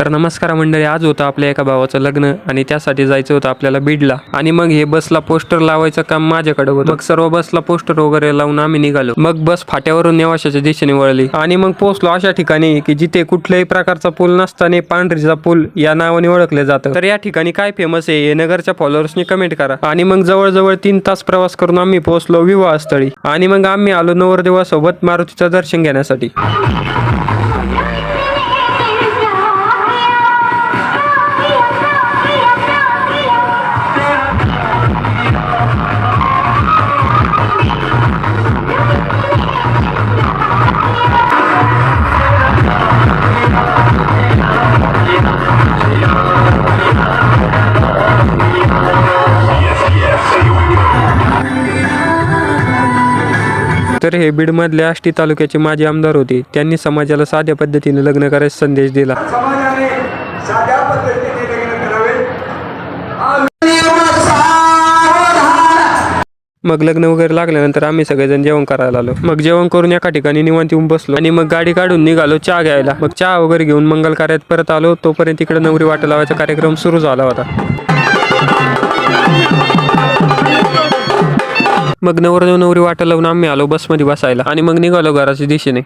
तर नमस्कार मंडळी, आज होतं आपल्या एका भावाचं लग्न आणि त्यासाठी जायचं होतं आपल्याला बीडला. आणि मग हे बसला पोस्टर लावायचं काम माझ्याकडे होतं. मग सर्व बसला पोस्टर वगैरे लावून आम्ही निघालो. मग बस फाट्यावरून नेवाशाच्या दिशेने वळली आणि मग पोहोचलो अशा ठिकाणी की जिथे कुठल्याही प्रकारचा पूल नसताना पांढरीचा पूल या नावाने ओळखले जातं. तर या ठिकाणी काय फेमस आहे हे नगरच्या फॉलोअर्सनी कमेंट करा. आणि मग जवळजवळ 3 तास प्रवास करून आम्ही पोहोचलो विवाहस्थळी. आणि मग आम्ही आलो नवरदेवासोबत मारुतीचं दर्शन घेण्यासाठी. तर हे बीडमधल्या आष्टी तालुक्याचे माजी आमदार होते. त्यांनी समाजाला साध्या पद्धतीने लग्न करायचा संदेश दिला. समाजाने साध्या पद्धतीने लग्न करावे. मग लग्न वगैरे लागल्यानंतर आम्ही सगळेजण जेवण करायला आलो. मग जेवण करून एका ठिकाणी निवांत येऊन बसलो आणि मग गाडी काढून निघालो चहा घ्यायला. मग चहा वगैरे घेऊन मंगल कार्यात परत आलो. तोपर्यंत इकडे नवरी वाटा लावायचा कार्यक्रम सुरू झाला होता. मग नवरदेव नवरी वाटा लावून आम्ही आलो बसमध्ये बसायला आणि मग निघालो घराच्या दिशेने.